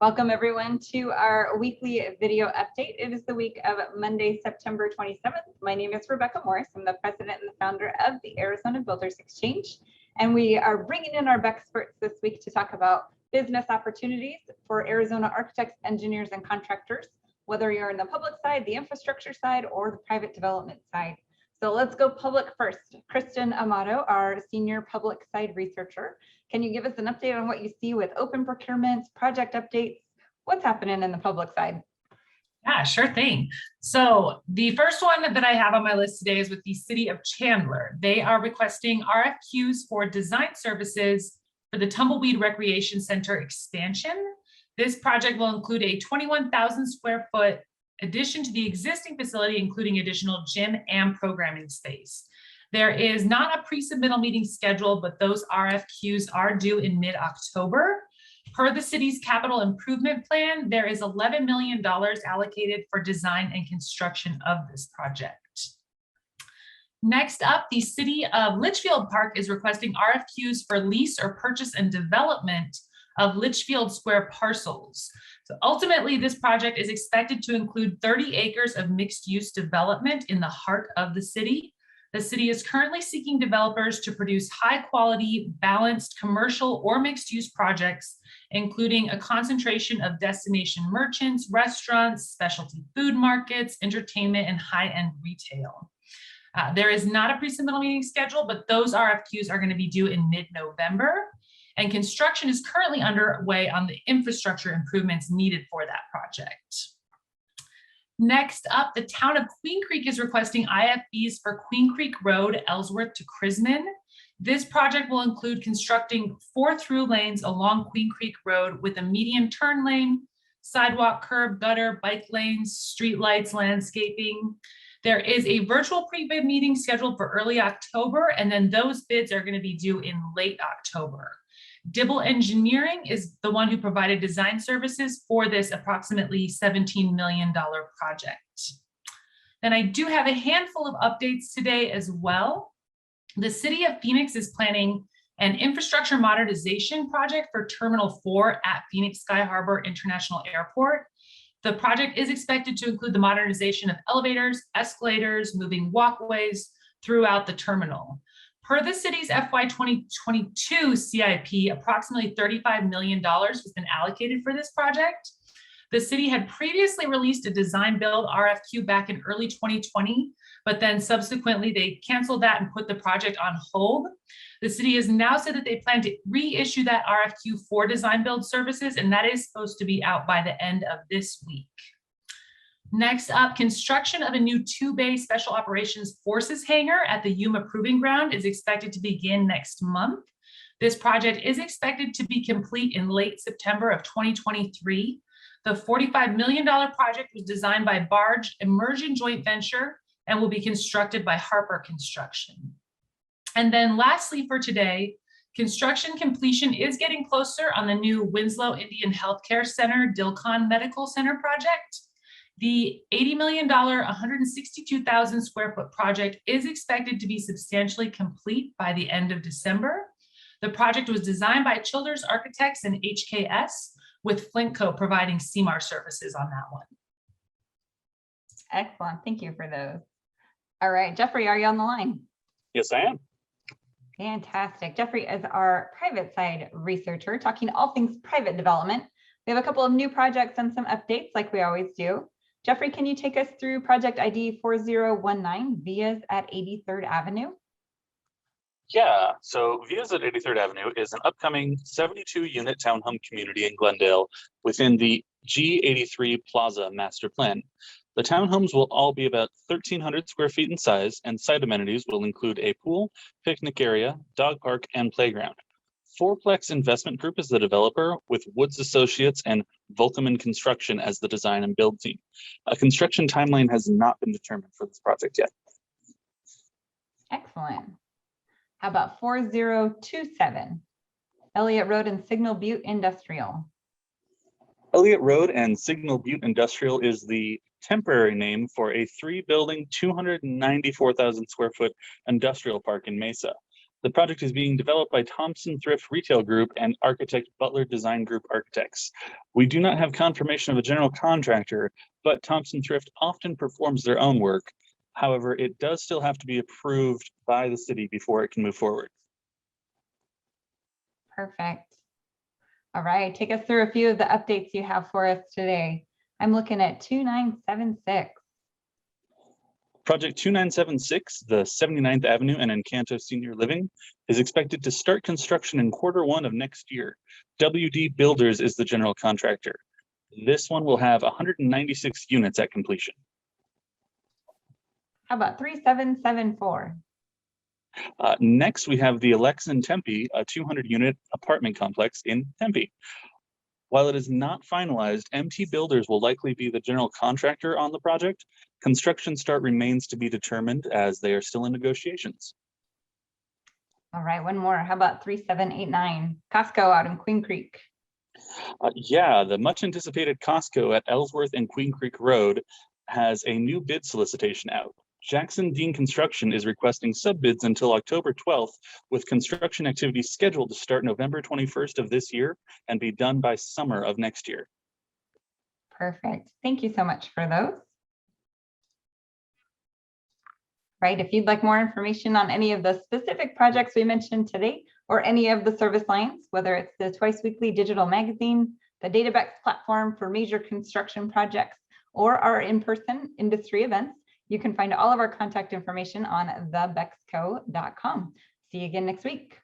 Welcome everyone to our weekly video update. It is the week of Monday, September 27th. My name is Rebecca Morris. I'm the president and the founder of the Arizona Builders Exchange. And we are bringing in our experts this week to talk about business opportunities for Arizona architects, engineers, and contractors, whether you're in the public side, the infrastructure side, or the private development side. So let's go public first. Kristen Amato, our senior public side researcher. Can you give us an update on what you see with open procurements, project updates? What's happening in the public side? Yeah, sure thing. So the first one that I have on my list today is with the city of Chandler. They are requesting RFQs for design services for the Tumbleweed Recreation Center expansion. This project will include a 21,000 square foot addition to the existing facility, including additional gym and programming space. There is not a pre-submittal meeting scheduled, but those RFQs are due in mid-October. Per the city's capital improvement plan, there is $11 million allocated for design and construction of this project. Next up, the city of Litchfield Park is requesting RFQs for lease or purchase and development of Litchfield Square parcels. So ultimately, this project is expected to include 30 acres of mixed-use development in the heart of the city. The city is currently seeking developers to produce high-quality, balanced commercial or mixed-use projects, including a concentration of destination merchants, restaurants, specialty food markets, entertainment, and high-end retail. There is not a pre-submittal meeting scheduled, but those RFQs are going to be due in mid-November. And construction is currently underway on the infrastructure improvements needed for that project. Next up, the town of Queen Creek is requesting IFBs for Queen Creek Road, Ellsworth to Crisman. This project will include constructing 4 through lanes along Queen Creek Road with a median turn lane, sidewalk, curb, gutter, bike lanes, street lights, landscaping. There is a virtual pre-bid meeting scheduled for early October, and then those bids are going to be due in late October. Dibble Engineering is the one who provided design services for this approximately $17 million project. Then I do have a handful of updates today as well. The city of Phoenix is planning an infrastructure modernization project for Terminal 4 at Phoenix Sky Harbor International Airport. The project is expected to include the modernization of elevators, escalators, moving walkways throughout the terminal. Per the city's FY 2022 CIP, approximately $35 million has been allocated for this project. The city had previously released a design build RFQ back in early 2020, but then subsequently they canceled that and put the project on hold. The city has now said that they plan to reissue that RFQ for design build services, and that is supposed to be out by the end of this week. Next up, construction of a new 2-bay Special Operations Forces hangar at the Yuma Proving Ground is expected to begin next month. This project is expected to be complete in late September of 2023. The $45 million project was designed by Barge Immersion Joint Venture and will be constructed by Harper Construction. And then lastly for today, construction completion is getting closer on the new Winslow Indian Healthcare Center Dilcon Medical Center project. The $80 million, 162,000 square foot project is expected to be substantially complete by the end of December. The project was designed by Childers Architects and HKS, with Flintco providing CMAR services on that one. Excellent, thank you for those. All right, Jeffrey, are you on the line? Yes, I am. Fantastic. Jeffrey is our private side researcher, talking all things private development. We have a couple of new projects and some updates like we always do. Jeffrey, can you take us through project ID 4019, Vias at 83rd Avenue? Yeah, so Vias at 83rd Avenue is an upcoming 72-unit townhome community in Glendale within the G83 Plaza Master Plan. The townhomes will all be about 1,300 square feet in size, and site amenities will include a pool, picnic area, dog park, and playground. Fourplex Investment Group is the developer, with Woods Associates and Volkommen Construction as the design and build team. A construction timeline has not been determined for this project yet. Excellent. How about 4027, Elliott Road and Signal Butte Industrial? Elliott Road and Signal Butte Industrial is the temporary name for a 3-building, 294,000 square foot industrial park in Mesa. The project is being developed by Thompson Thrift Retail Group and architect Butler Design Group Architects. We do not have confirmation of a general contractor, but Thompson Thrift often performs their own work. However, it does still have to be approved by the city before it can move forward. Perfect. All right, take us through a few of the updates you have for us today. I'm looking at 2976. Project 2976, the 79th Avenue and Encanto Senior Living, is expected to start construction in Q1 of next year. WD Builders is the general contractor. This one will have 196 units at completion. How about 3774? Next, we have the Alex in Tempe, a 200-unit apartment complex in Tempe. While it is not finalized, MT Builders will likely be the general contractor on the project. Construction start remains to be determined as they are still in negotiations. All right, one more. How about 3789? Costco out in Queen Creek. Yeah, the much anticipated Costco at Ellsworth and Queen Creek Road has a new bid solicitation out. Jackson Dean Construction is requesting sub-bids until October 12th, with construction activities scheduled to start November 21st of this year and be done by summer of next year. Perfect. Thank you so much for those. Right, if you'd like more information on any of the specific projects we mentioned today, or any of the service lines, whether it's the twice weekly digital magazine, the DataBex platform for major construction projects, or our in-person industry events, you can find all of our contact information on thebexco.com. See you again next week.